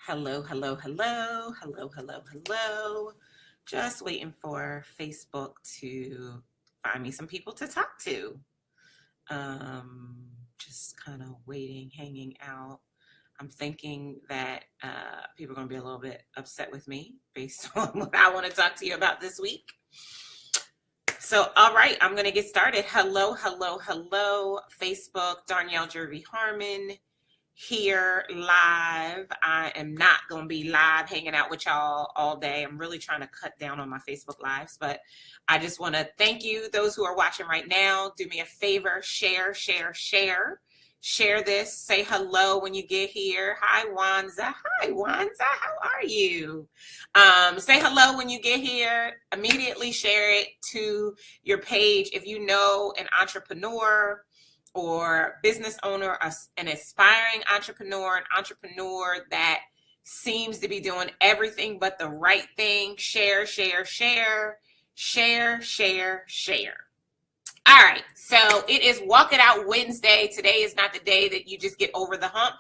Hello, hello, hello, hello, hello, hello. Just waiting for Facebook to find me some people to talk to. Just kind of waiting, hanging out. I'm thinking that people are going to be a little bit upset with me based on what I want to talk to you about this week. So, all right, I'm going to get started. Hello, hello, hello, Facebook, Darnyelle Jervey Harmon here live. I am not going to be live hanging out with y'all all day. I'm really trying to cut down on my Facebook lives, but I just want to thank you, those who are watching right now. Do me a favor, share this. Say hello when you get here. Hi, Wanza. Hi, Wanza. How are you? Say hello when you get here. Immediately share it to your page. If you know an entrepreneur or business owner, an aspiring entrepreneur, an entrepreneur that seems to be doing everything but the right thing, share. All right, so it is Walk It Out Wednesday. Today is not the day that you just get over the hump.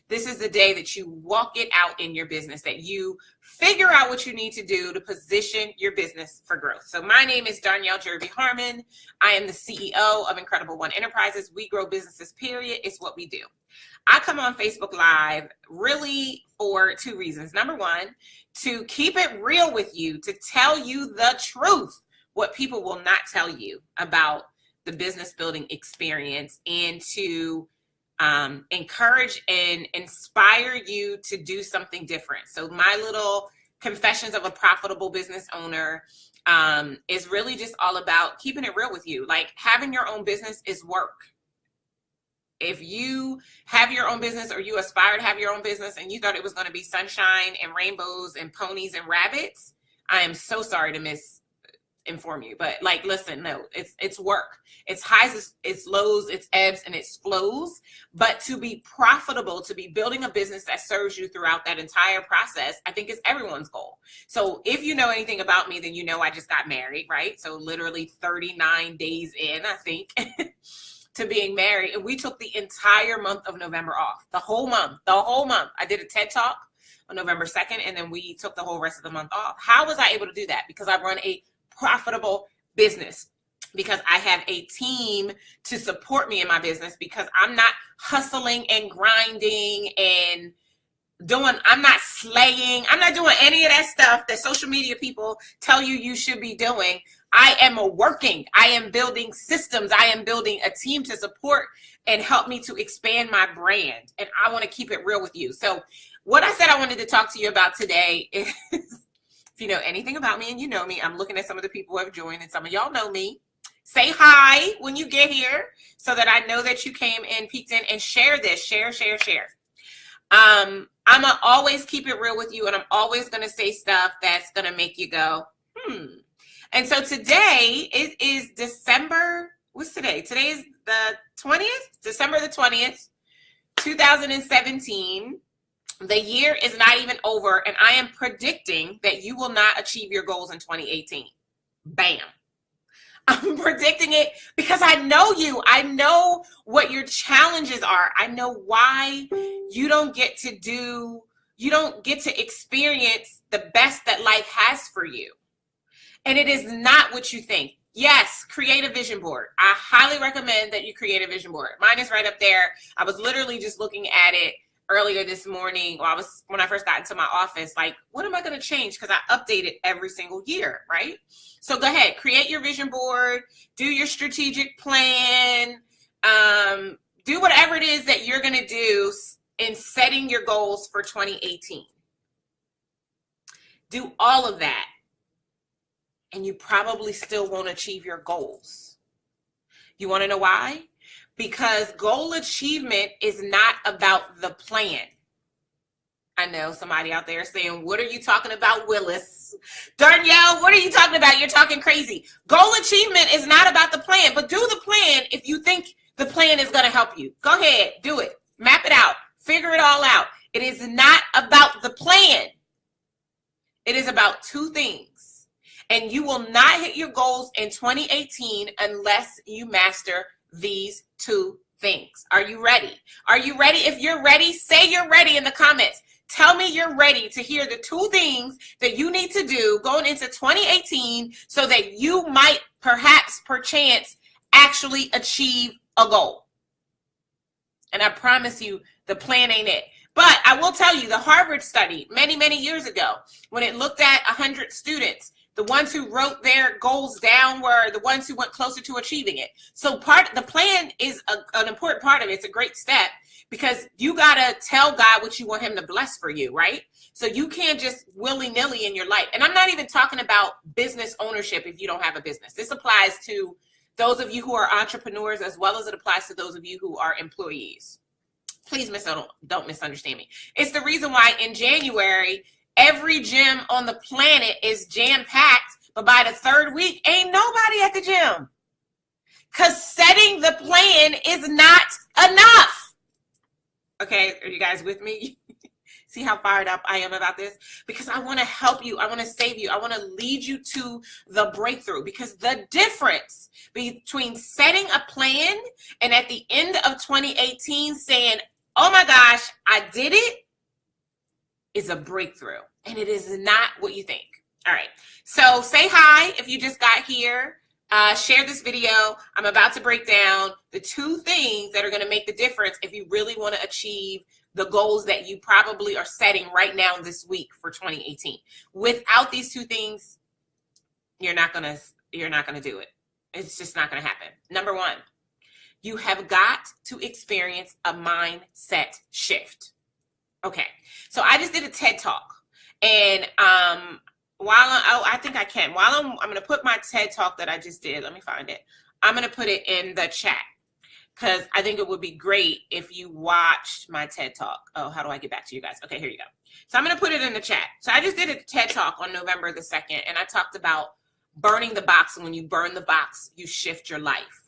This is the day that you walk it out in your business, that you figure out what you need to do to position your business for growth. So my name is Darnyelle Jervey Harmon. I am the CEO of Incredible One Enterprises. We grow businesses, period. It's what we do. I come on Facebook Live really for two reasons. Number one, to keep it real with you, to tell you the truth, what people will not tell you about the business building experience, and to encourage and inspire you to do something different. So my little confessions of a profitable business owner is really just all about keeping it real with you. Like, having your own business is work. If you have your own business, or you aspire to have your own business, and you thought it was going to be sunshine and rainbows and ponies and rabbits, I am so sorry to inform you, but like, listen, no, it's work. It's highs, it's lows, it's ebbs, and it's flows. But to be profitable, to be building a business that serves you throughout that entire process, I think is everyone's goal. So if you know anything about me, then you know I just got married, right? So literally 39 days in, I think, to being married. And we took the entire month of November off, the whole month. I did a TED Talk on November 2nd, and then we took the whole rest of the month off. How was I able to do that? Because I run a profitable business, because I have a team to support me in my business, because I'm not hustling and grinding and I'm not slaying. I'm not doing any of that stuff that social media people tell you should be doing. I am I am building systems. I am building a team to support and help me to expand my brand. And I want to keep it real with you. So what I said I wanted to talk to you about today is, if you know anything about me, and you know me, I'm looking at some of the people who have joined, and some of y'all know me. Say hi when you get here so that I know that you came in, peeked in, and share this. Share. I'm going to always keep it real with you, and I'm always going to say stuff that's going to make you go, And so today is December. What's today? Today is the 20th, December the 20th, 2017. The year is not even over, and I am predicting that you will not achieve your goals in 2018. Bam. I'm predicting it because I know you. I know what your challenges are. I know why you don't get to experience the best that life has for you. And it is not what you think. Yes, create a vision board. I highly recommend that you create a vision board. Mine is right up there. I was literally just looking at it earlier this morning, when I first got into my office, like, what am I going to change? Because I update it every single year, right? So go ahead, create your vision board, do your strategic plan, do whatever it is that you're going to do in setting your goals for 2018. Do all of that, and you probably still won't achieve your goals. You want to know why? Because goal achievement is not about the plan. I know somebody out there saying, what are you talking about, Willis? Darnyelle, what are you talking about? You're talking crazy. Goal achievement is not about the plan, but do the plan if you think the plan is going to help you. Go ahead, do it. Map it out. Figure it all out. It is not about the plan. It is about two things. And you will not hit your goals in 2018 unless you master these two things. Are you ready? Are you ready? If you're ready, say you're ready in the comments. Tell me you're ready to hear the 2 things that you need to do going into 2018 so that you might perchance actually achieve a goal. And I promise you, the plan ain't it. But I will tell you, the Harvard study many, many years ago, when it looked at 100 students, the ones who wrote their goals down were the ones who went closer to achieving it. So the plan is an important part of it. It's a great step because you got to tell God what you want him to bless for you, right? So you can't just willy-nilly in your life. And I'm not even talking about business ownership if you don't have a business. This applies to those of you who are entrepreneurs as well as it applies to those of you who are employees. Please don't misunderstand me. It's the reason why in January, every gym on the planet is jam-packed, but by the 3rd week, ain't nobody at the gym. Because setting the plan is not enough. Okay, are you guys with me? See how fired up I am about this? Because I want to help you. I want to save you. I want to lead you to the breakthrough. Because the difference between setting a plan and at the end of 2018 saying, oh my gosh, I did it, is a breakthrough. And it is not what you think. All right. So say hi if you just got here. Share this video. I'm about to break down the 2 things that are going to make the difference if you really want to achieve the goals that you probably are setting right now this week for 2018. Without these 2 things, you're not going to do it. It's just not going to happen. Number 1, you have got to experience a mindset shift. Okay. So I just did a TED Talk, and I think I can. I'm going to put my TED Talk that I just did. Let me find it. I'm going to put it in the chat because I think it would be great if you watched my TED Talk. Oh, how do I get back to you guys? Okay, here you go. So I'm going to put it in the chat. So I just did a TED Talk on November the 2nd, and I talked about burning the box. And when you burn the box, you shift your life.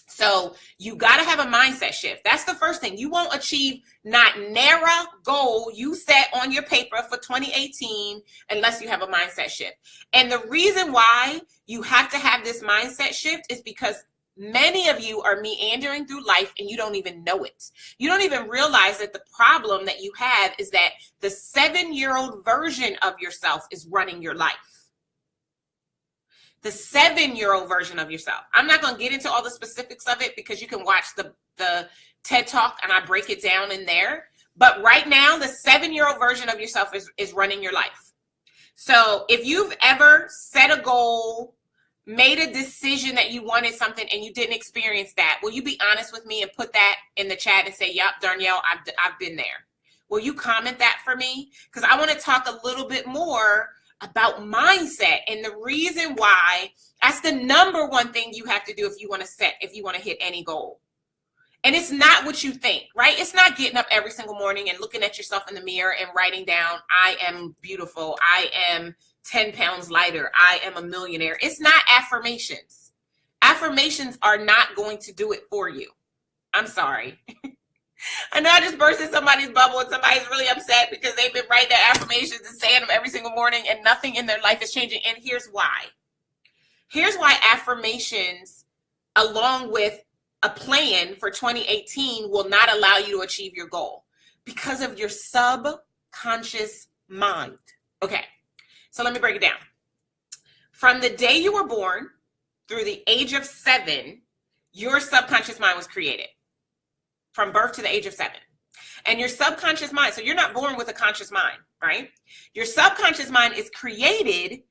So you got to have a mindset shift. That's the first thing. You won't achieve not narrow goal you set on your paper for 2018 unless you have a mindset shift. And the reason why you have to have this mindset shift is because many of you are meandering through life and you don't even know it. You don't even realize that the problem that you have is that the 7-year-old version of yourself is running your life. The 7-year-old version of yourself. I'm not going to get into all the specifics of it because you can watch the TED Talk and I break it down in there. But right now, the 7-year-old version of yourself is running your life. So if you've ever set a goal, made a decision that you wanted something and you didn't experience that, will you be honest with me and put that in the chat and say, yep, Darnyelle, I've been there. Will you comment that for me? Because I want to talk a little bit more about mindset and the reason why that's the number 1 thing you have to do if you want to hit any goal. And it's not what you think, right? It's not getting up every single morning and looking at yourself in the mirror and writing down, I am beautiful. I am 10 pounds lighter. I am a millionaire. It's not affirmations. Affirmations are not going to do it for you. I'm sorry. I know I just burst in somebody's bubble and somebody's really upset because they've been writing their affirmations and saying them every single morning and nothing in their life is changing. And here's why. Here's why affirmations, along with a plan for 2018, will not allow you to achieve your goal because of your subconscious mind. Okay, so let me break it down. From the day you were born through the age of 7, your subconscious mind was created. From birth to the age of 7. And your subconscious mind, so you're not born with a conscious mind, right? Your subconscious mind is created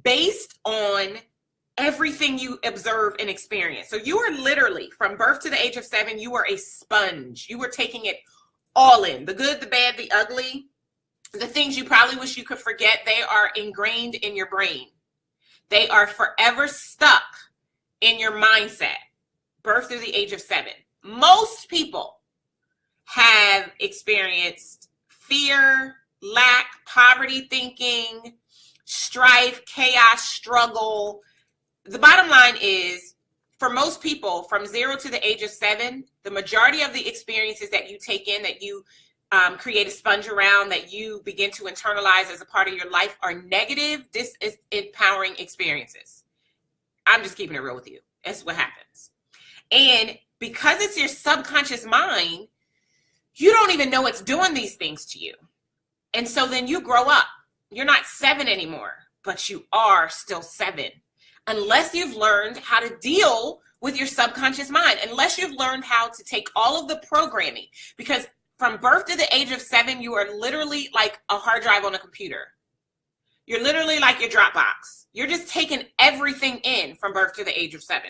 based on everything you observe and experience. So you are literally, from birth to the age of 7, you are a sponge. You were taking it all in. The good, the bad, the ugly, the things you probably wish you could forget, they are ingrained in your brain. They are forever stuck in your mindset, birth through the age of 7. Most people have experienced fear, lack, poverty thinking, strife, chaos, struggle. The bottom line is, for most people, from 0 to the age of 7, the majority of the experiences that you take in, that you create a sponge around, that you begin to internalize as a part of your life are negative, disempowering experiences. I'm just keeping it real with you. That's what happens. And because it's your subconscious mind, you don't even know it's doing these things to you. And so then you grow up. You're not 7 anymore, but you are still 7. Unless you've learned how to deal with your subconscious mind, unless you've learned how to take all of the programming, because from birth to the age of 7, you are literally like a hard drive on a computer. You're literally like your Dropbox. You're just taking everything in from birth to the age of 7.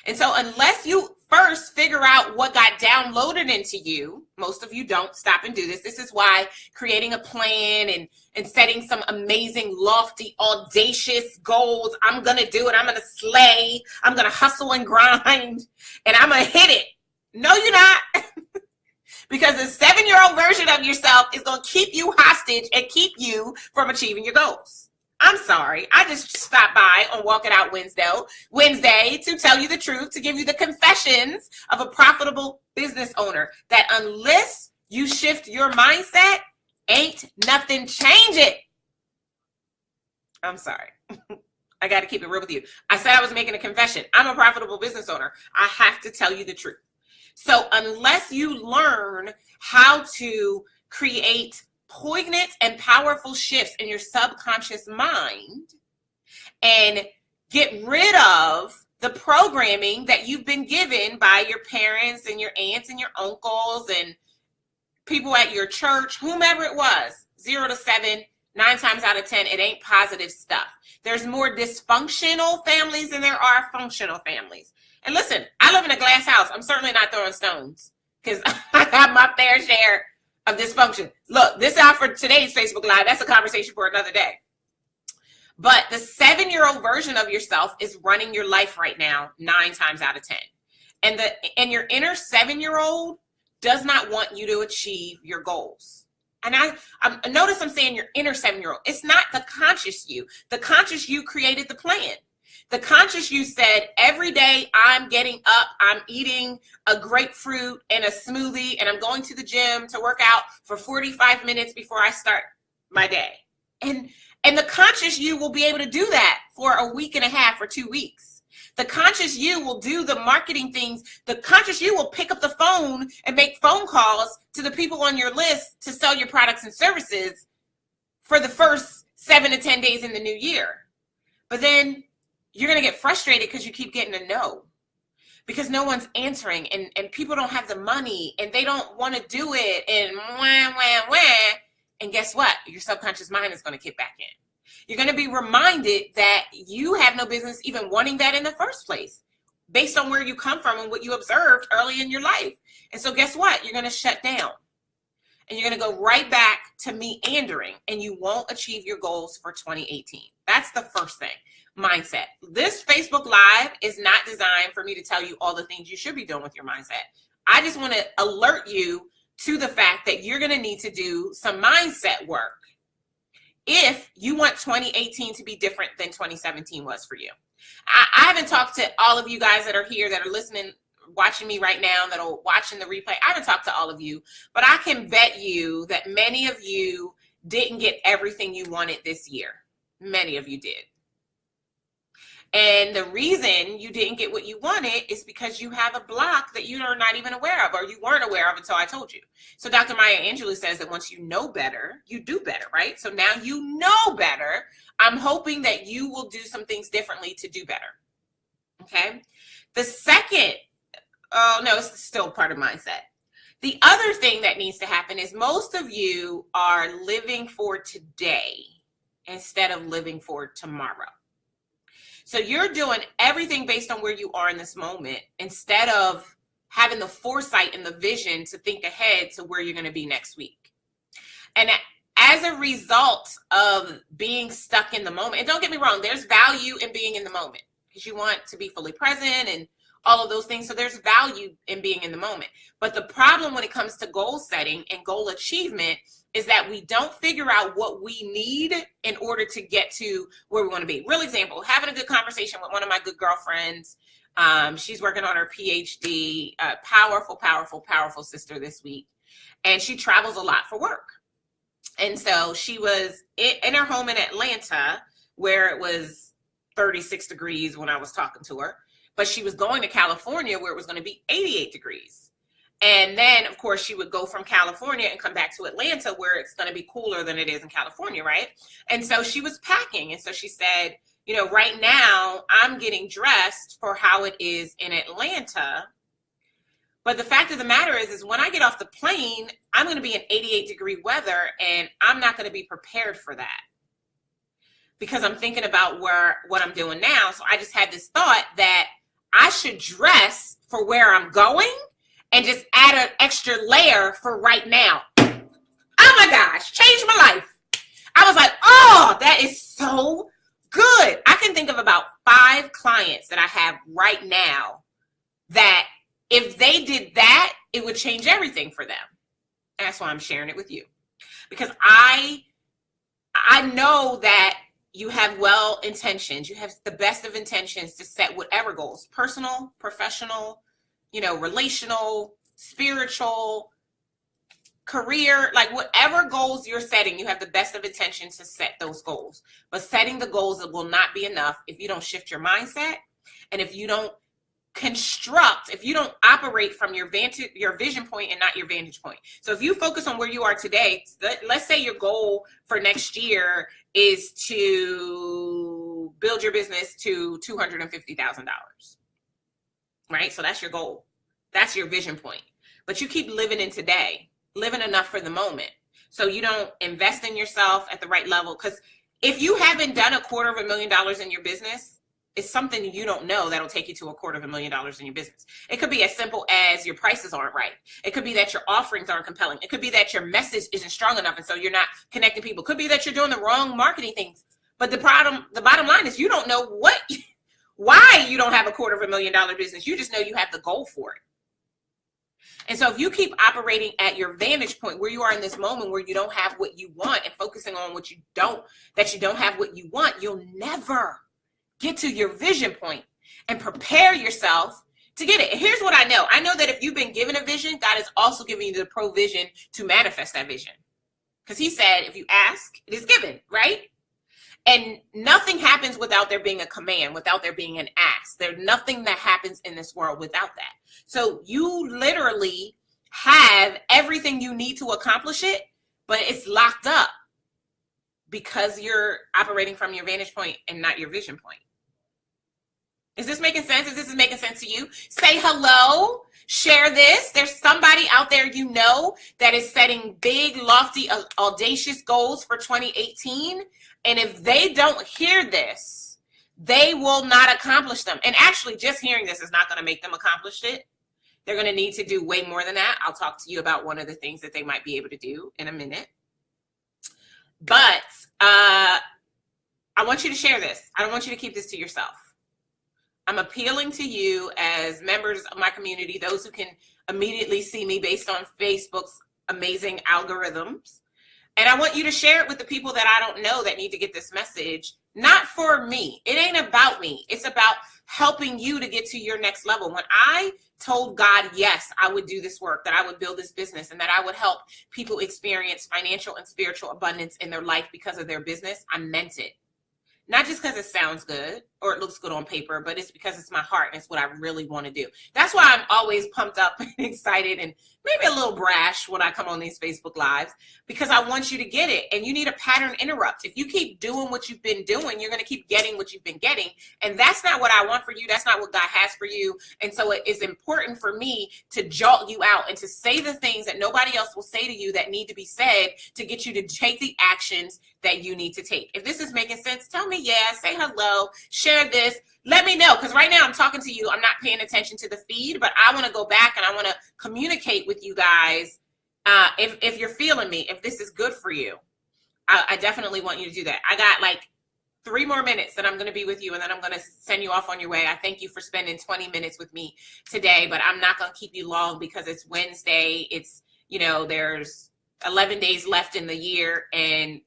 And so unless you first figure out what got downloaded into you, most of you don't stop and do this. This is why creating a plan and setting some amazing, lofty, audacious goals. I'm going to do it. I'm going to slay. I'm going to hustle and grind, and I'm going to hit it. No, you're not. Because the 7-year-old version of yourself is going to keep you hostage and keep you from achieving your goals. I'm sorry. I just stopped by on Walk It Out Wednesday to tell you the truth, to give you the confessions of a profitable business owner, that unless you shift your mindset, ain't nothing changing. I'm sorry. I got to keep it real with you. I said I was making a confession. I'm a profitable business owner. I have to tell you the truth. So unless you learn how to create poignant and powerful shifts in your subconscious mind and get rid of the programming that you've been given by your parents and your aunts and your uncles and people at your church, whomever it was, 0 to 7, 9 times out of 10, it ain't positive stuff. There's more dysfunctional families than there are functional families. And listen, I live in a glass house. I'm certainly not throwing stones because I have my fair share of dysfunction. Look, this out for today's Facebook Live. That's a conversation for another day. But the 7-year-old version of yourself is running your life right now 9 times out of 10. And your inner 7-year-old does not want you to achieve your goals. And I notice I'm saying your inner 7-year-old. It's not the conscious you. The conscious you created the plan. The conscious you said, every day I'm getting up, I'm eating a grapefruit and a smoothie, and I'm going to the gym to work out for 45 minutes before I start my day. And the conscious you will be able to do that for a week and a half or 2 weeks. The conscious you will do the marketing things. The conscious you will pick up the phone and make phone calls to the people on your list to sell your products and services for the first 7 to 10 days in the new year. But then you're going to get frustrated because you keep getting a no, because no one's answering and people don't have the money and they don't want to do it and wah, wah, wah. And guess what? Your subconscious mind is going to kick back in. You're going to be reminded that you have no business even wanting that in the first place based on where you come from and what you observed early in your life. And so guess what? You're going to shut down and you're going to go right back to meandering and you won't achieve your goals for 2018. That's the first thing. Mindset. This Facebook Live is not designed for me to tell you all the things you should be doing with your mindset. I just want to alert you to the fact that you're going to need to do some mindset work if you want 2018 to be different than 2017 was for you. I haven't talked to all of you guys that are here, that are listening, watching me right now, that are watching the replay. I haven't talked to all of you, but I can bet you that many of you didn't get everything you wanted this year. Many of you did. And the reason you didn't get what you wanted is because you have a block that you are not even aware of, or you weren't aware of until I told you. So Dr. Maya Angelou says that once you know better, you do better, right? So now you know better. I'm hoping that you will do some things differently to do better. Okay. The second, oh no, it's still part of mindset. The other thing that needs to happen is most of you are living for today instead of living for tomorrow. So you're doing everything based on where you are in this moment instead of having the foresight and the vision to think ahead to where you're going to be next week. And as a result of being stuck in the moment, and don't get me wrong, there's value in being in the moment because you want to be fully present and all of those things. So there's value in being in the moment. But the problem when it comes to goal setting and goal achievement is that we don't figure out what we need in order to get to where we want to be. Real example, having a good conversation with one of my good girlfriends. She's working on her PhD, powerful, powerful, powerful sister this week. And she travels a lot for work. And so she was in her home in Atlanta where it was 36 degrees when I was talking to her. But she was going to California where it was going to be 88 degrees. And then, of course, she would go from California and come back to Atlanta, where it's going to be cooler than it is in California, right? And so she was packing. And so she said, you know, right now I'm getting dressed for how it is in Atlanta. But the fact of the matter is when I get off the plane, I'm going to be in 88-degree weather, and I'm not going to be prepared for that because I'm thinking about what I'm doing now. So I just had this thought that I should dress for where I'm going and just add an extra layer for right now. Oh my gosh, changed my life. I was like, oh, that is so good. I can think of about 5 clients that I have right now that if they did that, it would change everything for them. And that's why I'm sharing it with you. Because I know that you have well intentions. You have the best of intentions to set whatever goals, personal, professional, you know, relational, spiritual, career, like whatever goals you're setting, you have the best of intentions to set those goals. But setting the goals that will not be enough if you don't shift your mindset, and if you don't construct, if you don't operate from your vision point and not your vantage point. So if you focus on where you are today, let's say your goal for next year is to build your business to $250,000, right? So that's your goal. That's your vision point. But you keep living in today, living enough for the moment. So you don't invest in yourself at the right level. Because if you haven't done $250,000 in your business, it's something you don't know that'll take you to $250,000 in your business. It could be as simple as your prices aren't right. It could be that your offerings aren't compelling. It could be that your message isn't strong enough, and so you're not connecting people. It could be that you're doing the wrong marketing things. But the bottom line is you don't know why you don't have $250,000 business. You just know you have the goal for it. And so if you keep operating at your vantage point where you are in this moment where you don't have what you want and focusing on that you don't have what you want, you'll never get to your vision point and prepare yourself to get it. And here's what I know. I know that if you've been given a vision, God is also giving you the provision to manifest that vision. Because he said, if you ask, it is given, right? And nothing happens without there being a command, without there being an ask. There's nothing that happens in this world without that. So you literally have everything you need to accomplish it, but it's locked up because you're operating from your vantage point and not your vision point. Is this making sense? If this is making sense to you, say hello, share this. There's somebody out there you know that is setting big, lofty, audacious goals for 2018. And if they don't hear this, they will not accomplish them. And actually, just hearing this is not going to make them accomplish it. They're going to need to do way more than that. I'll talk to you about one of the things that they might be able to do in a minute. But I want you to share this. I don't want you to keep this to yourself. I'm appealing to you as members of my community, those who can immediately see me based on Facebook's amazing algorithms. And I want you to share it with the people that I don't know that need to get this message. Not for me. It ain't about me. It's about helping you to get to your next level. When I told God, yes, I would do this work, that I would build this business, and that I would help people experience financial and spiritual abundance in their life because of their business, I meant it. Not just because it sounds good or it looks good on paper, but it's because it's my heart and it's what I really want to do. That's why I'm always pumped up and excited and maybe a little brash when I come on these Facebook Lives, because I want you to get it. And you need a pattern interrupt. If you keep doing what you've been doing, you're going to keep getting what you've been getting. And that's not what I want for you. That's not what God has for you. And so it is important for me to jolt you out and to say the things that nobody else will say to you that need to be said to get you to take the actions that you need to take. If this is making sense, tell me yes, say hello, share this. Let me know, because right now I'm talking to you. I'm not paying attention to the feed, but I want to go back and I want to communicate with you guys. If you're feeling me, if this is good for you, I definitely want you to do that. I got like 3 more minutes that I'm going to be with you, and then I'm going to send you off on your way. I thank you for spending 20 minutes with me today, but I'm not going to keep you long because it's Wednesday. It's, you know, there's 11 days left in the year, and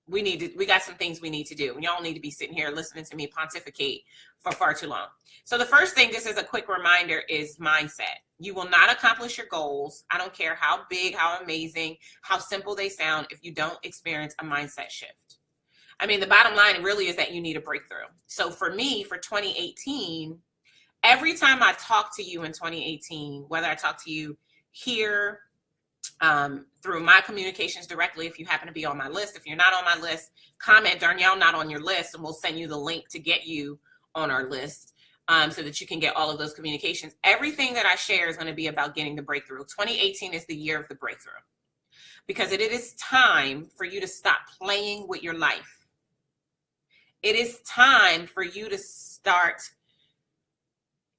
we got some things we need to do. Y'all need to be sitting here listening to me pontificate for far too long. So the first thing, just as a quick reminder, is mindset. You will not accomplish your goals. I don't care how big, how amazing, how simple they sound, if you don't experience a mindset shift. I mean, the bottom line really is that you need a breakthrough. So for me, for 2018, every time I talk to you in 2018, whether I talk to you here through my communications directly if you happen to be on my list. If you're not on my list, comment Darnyelle not on your list, and we'll send you the link to get you on our list so that you can get all of those communications. Everything that I share is going to be about getting the breakthrough. 2018 is the year of the breakthrough, because it is time for you to stop playing with your life. It is time for you to start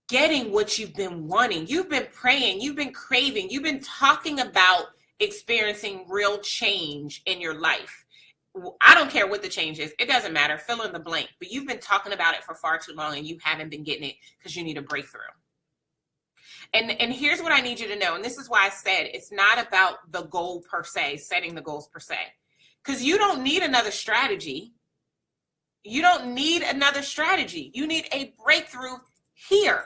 getting what you've been wanting. You've been praying, you've been craving, you've been talking about experiencing real change in your life. I don't care what the change is. It doesn't matter. Fill in the blank. But you've been talking about it for far too long and you haven't been getting it because you need a breakthrough. And here's what I need you to know. And this is why I said it's not about the goal per se, setting the goals per se. Because you don't need another strategy. You don't need another strategy. You need a breakthrough here.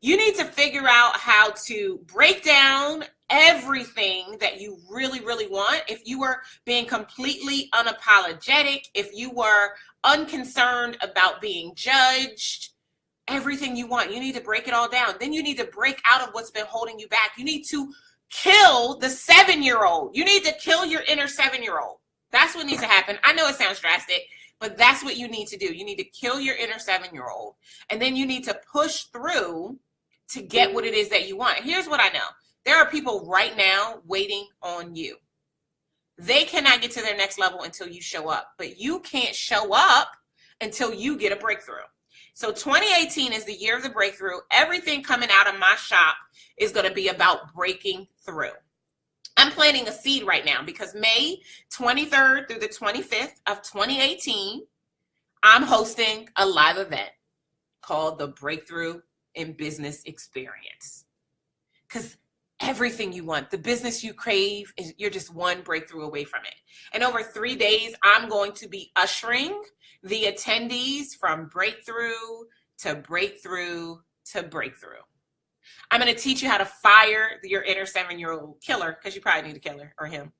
You need to figure out how to break down everything that you really, really want. If you were being completely unapologetic, if you were unconcerned about being judged, everything you want, you need to break it all down. Then you need to break out of what's been holding you back. You need to kill the 7-year-old. You need to kill your inner 7-year-old. That's what needs to happen. I know it sounds drastic, but that's what you need to do. You need to kill your inner 7-year-old. And then you need to push through to get what it is that you want. Here's what I know. There are people right now waiting on you. They cannot get to their next level until you show up, but you can't show up until you get a breakthrough. So 2018 is the year of the breakthrough. Everything coming out of my shop is going to be about breaking through. I'm planting a seed right now because May 23rd through the 25th of 2018, I'm hosting a live event called the Breakthrough in Business Experience. Because everything you want, the business you crave, you're just one breakthrough away from it. And over 3 days, I'm going to be ushering the attendees from breakthrough to breakthrough to breakthrough. I'm going to teach you how to fire your inner 7-year-old killer, because you probably need a killer or him,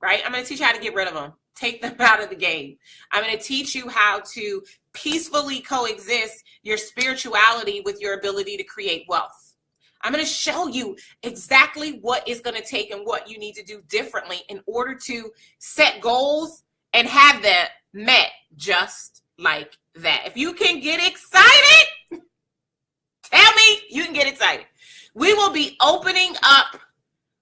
right? I'm going to teach you how to get rid of them, take them out of the game. I'm going to teach you how to peacefully coexist your spirituality with your ability to create wealth. I'm going to show you exactly what is going to take and what you need to do differently in order to set goals and have them met just like that. If you can get excited, tell me you can get excited. We will be opening up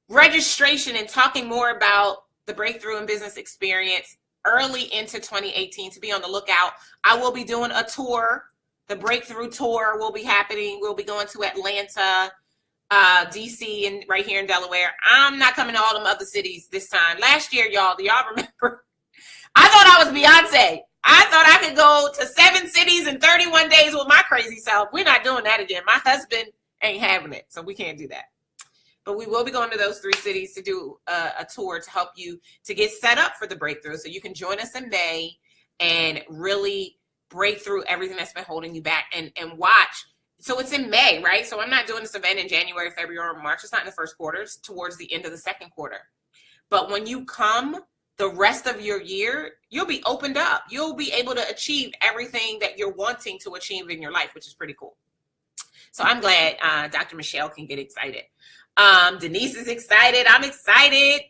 registration and talking more about the Breakthrough in Business Experience early into 2018. To be on the lookout. I will be doing a tour. The Breakthrough Tour will be happening. We'll be going to Atlanta, DC, and right here in Delaware. I'm not coming to all them other cities this time. Last year, y'all, do y'all remember? I thought I was Beyonce. I thought I could go to 7 cities in 31 days with my crazy self. We're not doing that again. My husband ain't having it, so we can't do that. But we will be going to those 3 cities to do a tour to help you to get set up for the breakthrough. So you can join us in May and really break through everything that's been holding you back and watch. So it's in May, right? So I'm not doing this event in January, February, or March. It's not in the first quarter. It's towards the end of the second quarter. But when you come the rest of your year, you'll be opened up. You'll be able to achieve everything that you're wanting to achieve in your life, which is pretty cool. So I'm glad Dr. Michelle can get excited. Denise is excited. I'm excited.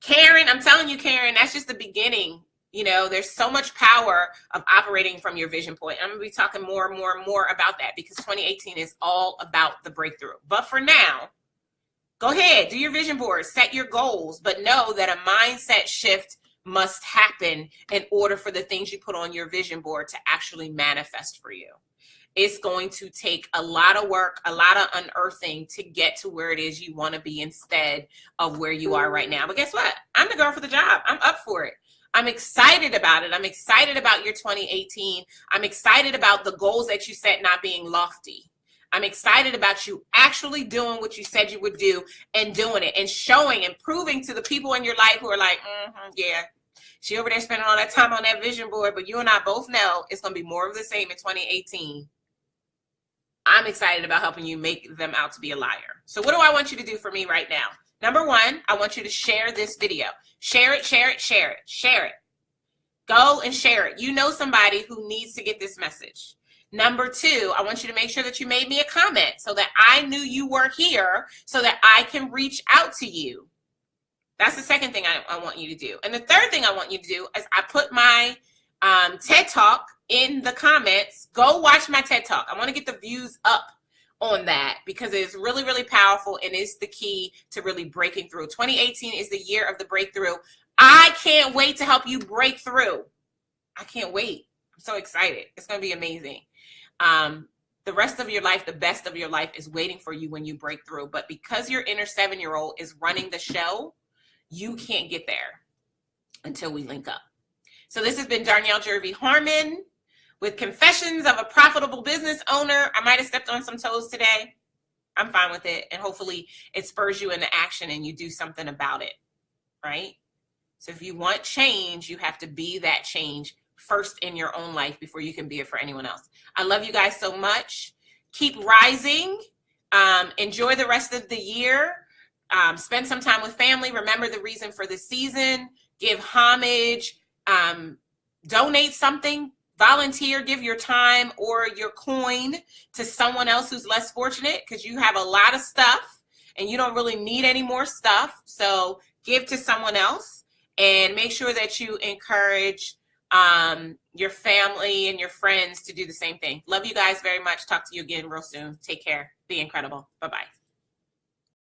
Karen, I'm telling you, Karen, that's just the beginning. You know, there's so much power of operating from your vision point. I'm going to be talking more and more and more about that because 2018 is all about the breakthrough. But for now, go ahead, do your vision board, set your goals, but know that a mindset shift must happen in order for the things you put on your vision board to actually manifest for you. It's going to take a lot of work, a lot of unearthing to get to where it is you want to be instead of where you are right now. But guess what? I'm the girl for the job. I'm up for it. I'm excited about it. I'm excited about your 2018. I'm excited about the goals that you set not being lofty. I'm excited about you actually doing what you said you would do and doing it and showing and proving to the people in your life who are like, yeah, she over there spending all that time on that vision board, but you and I both know it's going to be more of the same in 2018. I'm excited about helping you make them out to be a liar. So what do I want you to do for me right now? Number one, I want you to share this video. Share it, share it, share it, share it. Go and share it. You know somebody who needs to get this message. Number 2, I want you to make sure that you made me a comment so that I knew you were here so that I can reach out to you. That's the second thing I want you to do. And the third thing I want you to do is I put my TED Talk in the comments. Go watch my TED Talk. I want to get the views up on that because it is really, really powerful and it's the key to really breaking through. 2018 is the year of the breakthrough. I can't wait to help you break through. I can't wait. I'm so excited. It's going to be amazing. The rest of your life, the best of your life is waiting for you when you break through. But because your inner 7-year-old is running the show, you can't get there until we link up. So this has been Darnyelle Jervey Harmon with Confessions of a Profitable Business Owner. I might have stepped on some toes today. I'm fine with it. And hopefully it spurs you into action and you do something about it, right? So if you want change, you have to be that change first in your own life before you can be it for anyone else. I love you guys so much. Keep rising. Enjoy the rest of the year. Spend some time with family. Remember the reason for the season. Give homage. Donate something. Volunteer. Give your time or your coin to someone else who's less fortunate because you have a lot of stuff and you don't really need any more stuff. So give to someone else and make sure that you encourage your family and your friends to do the same thing. Love you guys very much. Talk to you again real soon. Take care. Be incredible. Bye-bye.